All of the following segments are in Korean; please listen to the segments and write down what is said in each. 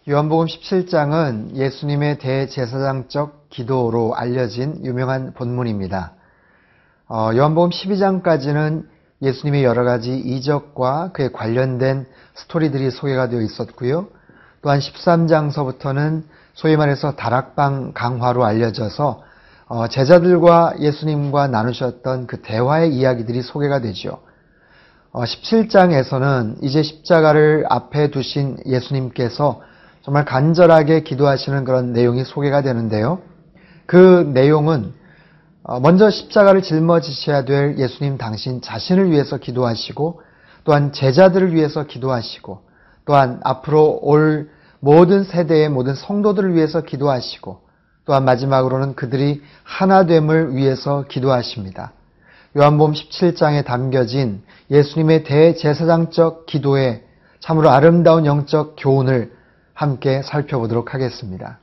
요한복음 17장은 예수님의 대제사장적 기도로 알려진 유명한 본문입니다. 요한복음 12장까지는 예수님의 여러 가지 이적과 그에 관련된 스토리들이 소개가 되어 있었고요. 또한 13장서부터는 소위 말해서 다락방 강화로 알려져서 제자들과 예수님과 나누셨던 그 대화의 이야기들이 소개가 되죠. 17장에서는 이제 십자가를 앞에 두신 예수님께서 정말 간절하게 기도하시는 그런 내용이 소개가 되는데요. 그 내용은 먼저 십자가를 짊어지셔야 될 예수님 당신 자신을 위해서 기도하시고, 또한 제자들을 위해서 기도하시고, 또한 앞으로 올 모든 세대의 모든 성도들을 위해서 기도하시고, 또한 마지막으로는 그들이 하나됨을 위해서 기도하십니다. 요한복음 17장에 담겨진 예수님의 대제사장적 기도의 참으로 아름다운 영적 교훈을 함께 살펴보도록 하겠습니다.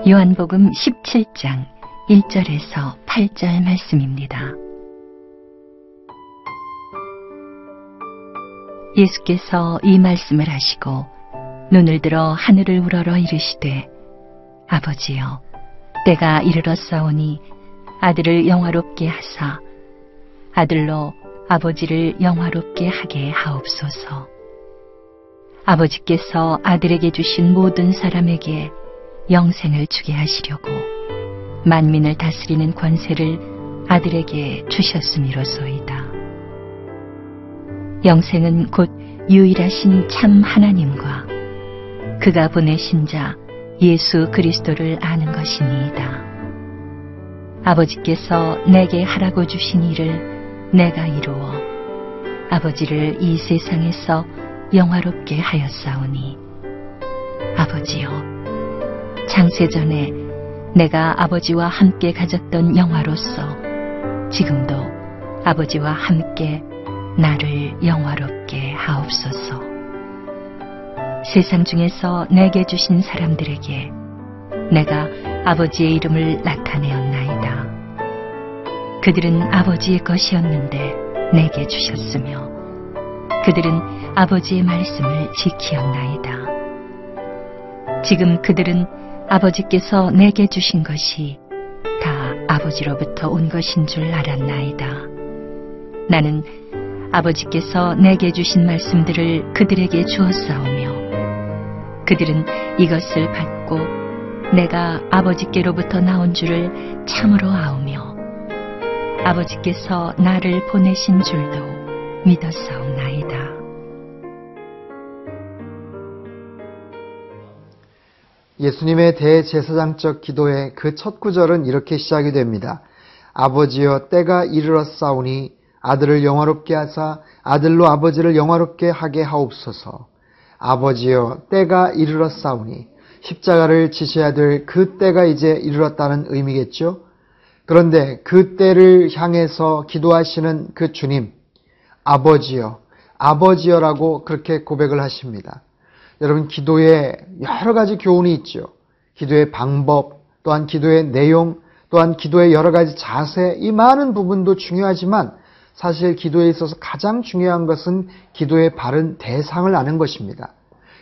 요한복음 17장 1절에서 8절 말씀입니다. 예수께서 이 말씀을 하시고 눈을 들어 하늘을 우러러 이르시되, 아버지여, 때가 이르렀사오니 아들을 영화롭게 하사 아들로 아버지를 영화롭게 하게 하옵소서. 아버지께서 아들에게 주신 모든 사람에게 영생을 주게 하시려고 만민을 다스리는 권세를 아들에게 주셨음이로소이다. 영생은 곧 유일하신 참 하나님과 그가 보내신 자 예수 그리스도를 아는 것이니이다. 아버지께서 내게 하라고 주신 일을 내가 이루어 아버지를 이 세상에서 영화롭게 하였사오니, 아버지여, 창세전에 내가 아버지와 함께 가졌던 영화로서 지금도 아버지와 함께 나를 영화롭게 하옵소서. 세상 중에서 내게 주신 사람들에게 내가 아버지의 이름을 나타내었나이다. 그들은 아버지의 것이었는데 내게 주셨으며 그들은 아버지의 말씀을 지키었나이다. 지금 그들은 아버지께서 내게 주신 것이 다 아버지로부터 온 것인 줄 알았나이다. 나는 아버지께서 내게 주신 말씀들을 그들에게 주었사오며 그들은 이것을 받고 내가 아버지께로부터 나온 줄을 참으로 아오며 아버지께서 나를 보내신 줄도 믿었사옵나이다. 예수님의 대제사장적 기도의 그 첫 구절은 이렇게 시작이 됩니다. 아버지여, 때가 이르렀사오니 아들을 영화롭게 하사 아들로 아버지를 영화롭게 하게 하옵소서. 아버지여, 때가 이르렀사오니 십자가를 지셔야 될 그 때가 이제 이르렀다는 의미겠죠. 그런데 그 때를 향해서 기도하시는 그 주님, 아버지여, 아버지여라고 그렇게 고백을 하십니다. 여러분, 기도에 여러 가지 교훈이 있죠. 기도의 방법, 또한 기도의 내용, 또한 기도의 여러 가지 자세, 이 많은 부분도 중요하지만 사실 기도에 있어서 가장 중요한 것은 기도의 바른 대상을 아는 것입니다.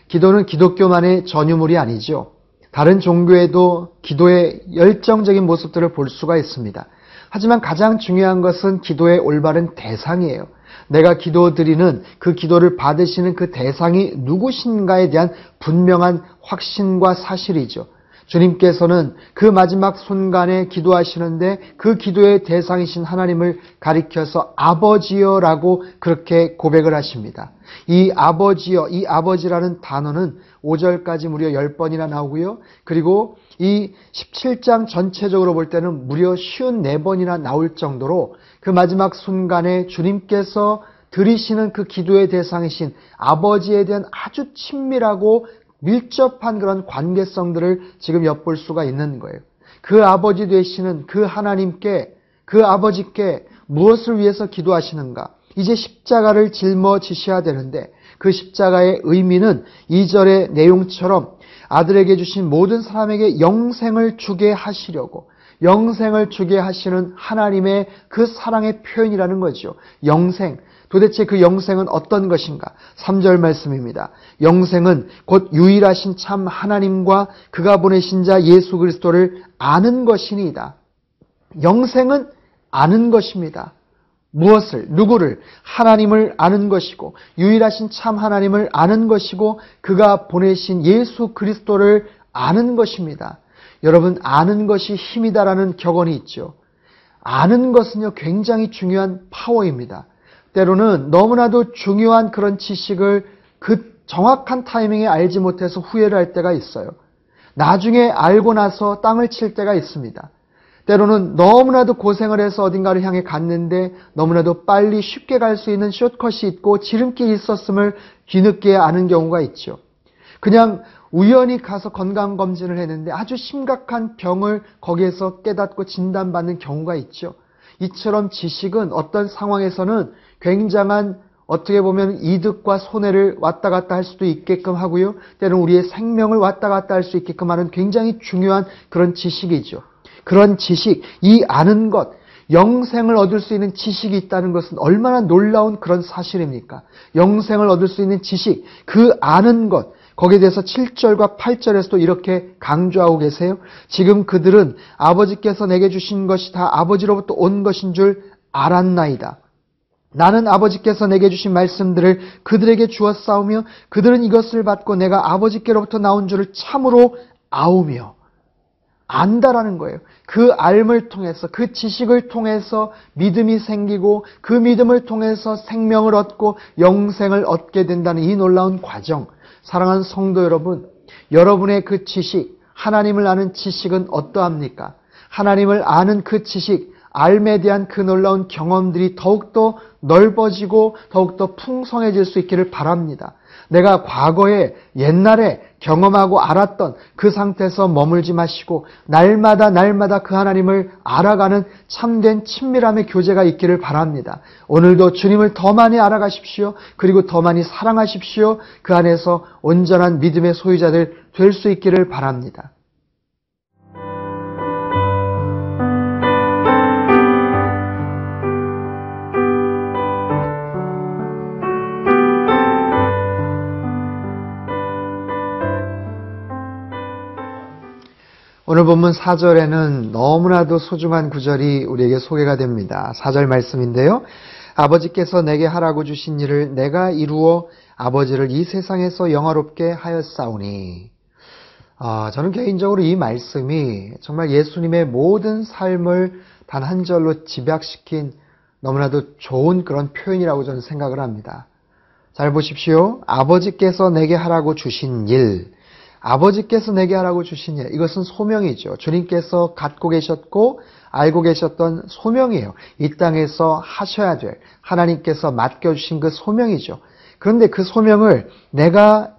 기도는 기독교만의 전유물이 아니죠. 다른 종교에도 기도의 열정적인 모습들을 볼 수가 있습니다. 하지만 가장 중요한 것은 기도의 올바른 대상이에요. 내가 기도드리는 그 기도를 받으시는 그 대상이 누구신가에 대한 분명한 확신과 사실이죠. 주님께서는 그 마지막 순간에 기도하시는데 그 기도의 대상이신 하나님을 가리켜서 아버지여라고 그렇게 고백을 하십니다. 이 아버지여, 이 아버지라는 단어는 5절까지 무려 10번이나 나오고요. 그리고 이 17장 전체적으로 볼 때는 무려 54번이나 나올 정도로 그 마지막 순간에 주님께서 드리시는 그 기도의 대상이신 아버지에 대한 아주 친밀하고 밀접한 그런 관계성들을 지금 엿볼 수가 있는 거예요. 그 아버지 되시는 그 하나님께, 그 아버지께 무엇을 위해서 기도하시는가? 이제 십자가를 짊어지셔야 되는데 그 십자가의 의미는 2절의 내용처럼 아들에게 주신 모든 사람에게 영생을 주게 하시려고, 영생을 주게 하시는 하나님의 그 사랑의 표현이라는 거죠. 영생. 도대체 그 영생은 어떤 것인가? 3절 말씀입니다. 영생은 곧 유일하신 참 하나님과 그가 보내신 자 예수 그리스도를 아는 것이니이다. 영생은 아는 것입니다. 무엇을, 누구를? 하나님을 아는 것이고 유일하신 참 하나님을 아는 것이고 그가 보내신 예수 그리스도를 아는 것입니다. 여러분, 아는 것이 힘이다라는 격언이 있죠. 아는 것은요, 굉장히 중요한 파워입니다. 때로는 너무나도 중요한 그런 지식을 그 정확한 타이밍에 알지 못해서 후회를 할 때가 있어요. 나중에 알고 나서 땅을 칠 때가 있습니다. 때로는 너무나도 고생을 해서 어딘가를 향해 갔는데 너무나도 빨리 쉽게 갈 수 있는 숏컷이 있고 지름길이 있었음을 뒤늦게 아는 경우가 있죠. 그냥 우연히 가서 건강검진을 했는데 아주 심각한 병을 거기에서 깨닫고 진단받는 경우가 있죠. 이처럼 지식은 어떤 상황에서는 굉장한 어떻게 보면 이득과 손해를 왔다 갔다 할 수도 있게끔 하고요. 때로는 우리의 생명을 왔다 갔다 할 수 있게끔 하는 굉장히 중요한 그런 지식이죠. 그런 지식, 이 아는 것, 영생을 얻을 수 있는 지식이 있다는 것은 얼마나 놀라운 그런 사실입니까? 영생을 얻을 수 있는 지식, 그 아는 것, 거기에 대해서 7절과 8절에서도 이렇게 강조하고 계세요. 지금 그들은 아버지께서 내게 주신 것이 다 아버지로부터 온 것인 줄 알았나이다. 나는 아버지께서 내게 주신 말씀들을 그들에게 주었사오며 그들은 이것을 받고 내가 아버지께로부터 나온 줄을 참으로 아우며. 안다라는 거예요. 그 알을 통해서, 그 지식을 통해서 믿음이 생기고 그 믿음을 통해서 생명을 얻고 영생을 얻게 된다는 이 놀라운 과정. 사랑하는 성도 여러분, 여러분의 그 지식, 하나님을 아는 지식은 어떠합니까? 하나님을 아는 그 지식, 삶에 대한 그 놀라운 경험들이 더욱더 넓어지고 더욱더 풍성해질 수 있기를 바랍니다. 내가 과거에 옛날에 경험하고 알았던 그 상태에서 머물지 마시고 날마다 그 하나님을 알아가는 참된 친밀함의 교제가 있기를 바랍니다. 오늘도 주님을 더 많이 알아가십시오. 그리고 더 많이 사랑하십시오. 그 안에서 온전한 믿음의 소유자들 될 수 있기를 바랍니다. 오늘 본문 4절에는 너무나도 소중한 구절이 우리에게 소개가 됩니다. 4절 말씀인데요. 아버지께서 내게 하라고 주신 일을 내가 이루어 아버지를 이 세상에서 영화롭게 하였사오니. 저는 개인적으로 이 말씀이 정말 예수님의 모든 삶을 단 한 절로 집약시킨 너무나도 좋은 그런 표현이라고 저는 생각을 합니다. 잘 보십시오. 아버지께서 내게 하라고 주신 일. 아버지께서 내게 하라고 주신 일, 이것은 소명이죠. 주님께서 갖고 계셨고 알고 계셨던 소명이에요. 이 땅에서 하셔야 될 하나님께서 맡겨주신 그 소명이죠. 그런데 그 소명을 내가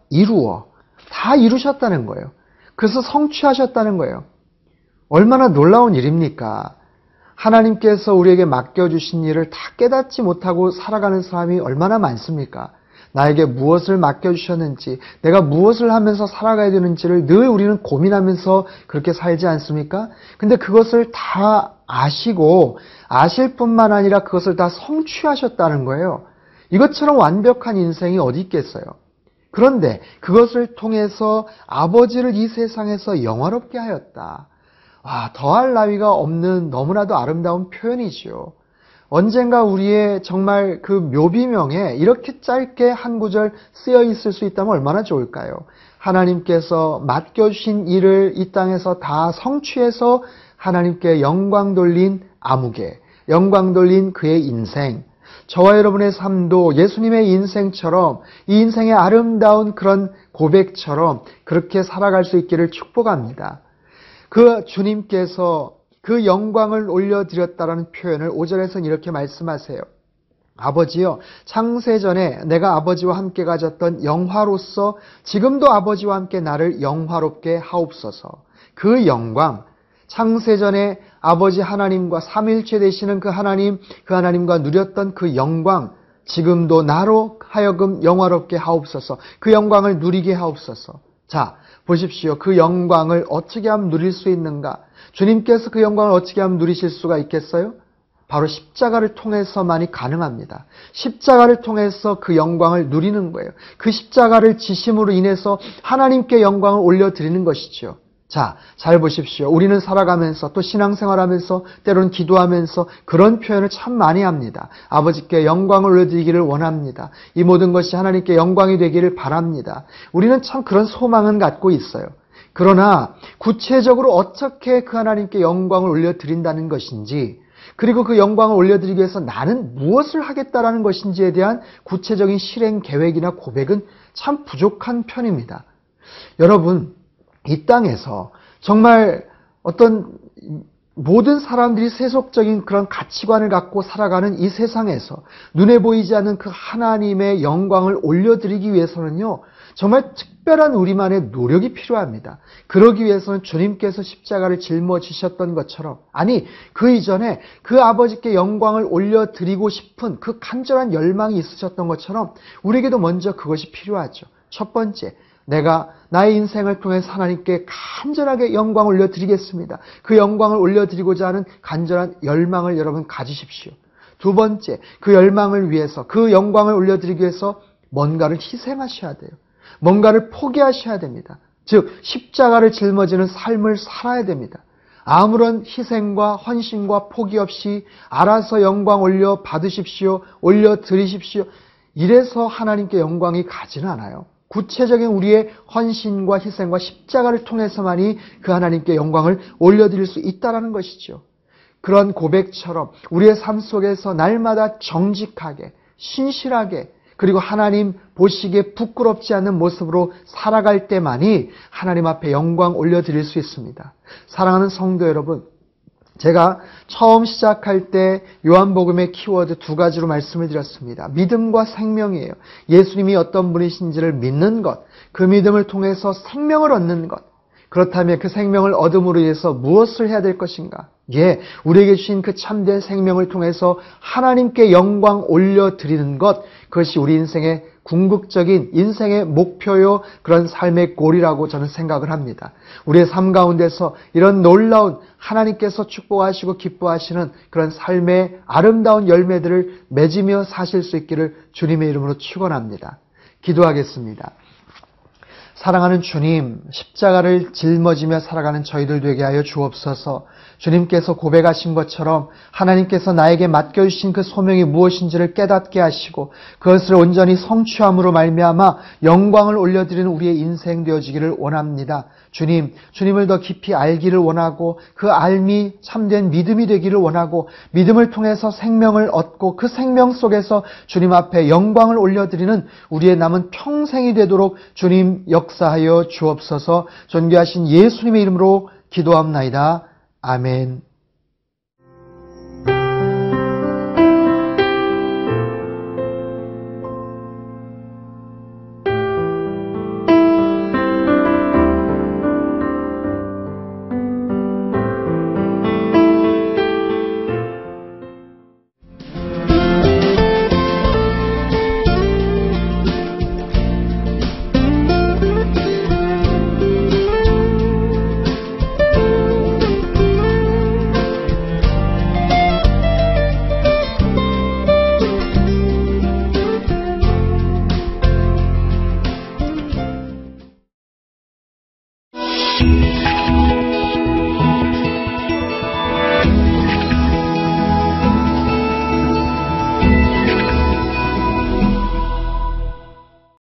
다 이루셨다는 거예요. 그래서 성취하셨다는 거예요. 얼마나 놀라운 일입니까? 하나님께서 우리에게 맡겨주신 일을 다 깨닫지 못하고 살아가는 사람이 얼마나 많습니까? 나에게 무엇을 맡겨주셨는지, 내가 무엇을 하면서 살아가야 되는지를 늘 우리는 고민하면서 그렇게 살지 않습니까? 근데 그것을 다 아시고, 아실 뿐만 아니라 그것을 다 성취하셨다는 거예요. 이것처럼 완벽한 인생이 어디 있겠어요? 그런데 그것을 통해서 아버지를 이 세상에서 영화롭게 하였다. 더할 나위가 없는 너무나도 아름다운 표현이죠. 언젠가 우리의 정말 그 묘비명에 이렇게 짧게 한 구절 쓰여 있을 수 있다면 얼마나 좋을까요? 하나님께서 맡겨주신 일을 이 땅에서 다 성취해서 하나님께 영광 돌린 아무개, 영광 돌린 그의 인생, 저와 여러분의 삶도 예수님의 인생처럼 이 인생의 아름다운 그런 고백처럼 그렇게 살아갈 수 있기를 축복합니다. 그 주님께서 그 영광을 올려드렸다라는 표현을 5절에서는 이렇게 말씀하세요. 아버지여, 창세전에 내가 아버지와 함께 가졌던 영화로서 지금도 아버지와 함께 나를 영화롭게 하옵소서. 그 영광, 창세전에 아버지 하나님과 삼위일체 되시는 그 하나님과 누렸던 그 영광, 지금도 나로 하여금 영화롭게 하옵소서. 그 영광을 누리게 하옵소서. 자, 보십시오. 그 영광을 어떻게 하면 누릴 수 있는가? 주님께서 그 영광을 어떻게 하면 누리실 수가 있겠어요? 바로 십자가를 통해서만이 가능합니다. 십자가를 통해서 그 영광을 누리는 거예요. 그 십자가를 지심으로 인해서 하나님께 영광을 올려드리는 것이죠. 자, 잘 보십시오. 우리는 살아가면서 또 신앙생활하면서 때로는 기도하면서 그런 표현을 참 많이 합니다. 아버지께 영광을 올려드리기를 원합니다. 이 모든 것이 하나님께 영광이 되기를 바랍니다. 우리는 참 그런 소망은 갖고 있어요. 그러나 구체적으로 어떻게 그 하나님께 영광을 올려드린다는 것인지, 그리고 그 영광을 올려드리기 위해서 나는 무엇을 하겠다라는 것인지에 대한 구체적인 실행 계획이나 고백은 참 부족한 편입니다. 여러분, 이 땅에서 정말 어떤 모든 사람들이 세속적인 그런 가치관을 갖고 살아가는 이 세상에서 눈에 보이지 않는 그 하나님의 영광을 올려드리기 위해서는요, 정말 특별한 우리만의 노력이 필요합니다. 그러기 위해서는 주님께서 십자가를 짊어지셨던 것처럼, 아니 그 이전에 그 아버지께 영광을 올려드리고 싶은 그 간절한 열망이 있으셨던 것처럼 우리에게도 먼저 그것이 필요하죠. 첫 번째, 내가 나의 인생을 통해서 하나님께 간절하게 영광을 올려드리겠습니다. 그 영광을 올려드리고자 하는 간절한 열망을 여러분 가지십시오. 두 번째, 그 열망을 위해서, 그 영광을 올려드리기 위해서 뭔가를 희생하셔야 돼요. 뭔가를 포기하셔야 됩니다. 즉 십자가를 짊어지는 삶을 살아야 됩니다. 아무런 희생과 헌신과 포기 없이 알아서 영광 올려 받으십시오, 올려드리십시오, 이래서 하나님께 영광이 가지는 않아요. 구체적인 우리의 헌신과 희생과 십자가를 통해서만이 그 하나님께 영광을 올려드릴 수 있다는 것이죠. 그런 고백처럼 우리의 삶 속에서 날마다 정직하게, 신실하게, 그리고 하나님 보시기에 부끄럽지 않는 모습으로 살아갈 때만이 하나님 앞에 영광 올려드릴 수 있습니다. 사랑하는 성도 여러분, 제가 처음 시작할 때 요한복음의 키워드 두 가지로 말씀을 드렸습니다. 믿음과 생명이에요. 예수님이 어떤 분이신지를 믿는 것, 그 믿음을 통해서 생명을 얻는 것. 그렇다면 그 생명을 얻음으로 인해서 무엇을 해야 될 것인가? 우리에게 주신 그 참된 생명을 통해서 하나님께 영광 올려드리는 것, 그것이 우리 인생의 궁극적인 인생의 목표요, 그런 삶의 골이라고 저는 생각을 합니다. 우리의 삶 가운데서 이런 놀라운 하나님께서 축복하시고 기뻐하시는 그런 삶의 아름다운 열매들을 맺으며 사실 수 있기를 주님의 이름으로 축원합니다. 기도하겠습니다. 사랑하는 주님, 십자가를 짊어지며 살아가는 저희들 되게 하여 주옵소서. 주님께서 고백하신 것처럼 하나님께서 나에게 맡겨주신 그 소명이 무엇인지를 깨닫게 하시고 그것을 온전히 성취함으로 말미암아 영광을 올려드리는 우리의 인생 되어지기를 원합니다. 주님, 주님을 더 깊이 알기를 원하고 그 알미 참된 믿음이 되기를 원하고 믿음을 통해서 생명을 얻고 그 생명 속에서 주님 앞에 영광을 올려드리는 우리의 남은 평생이 되도록 주님 역사하여 주옵소서. 존귀하신 예수님의 이름으로 기도합나이다. 아멘.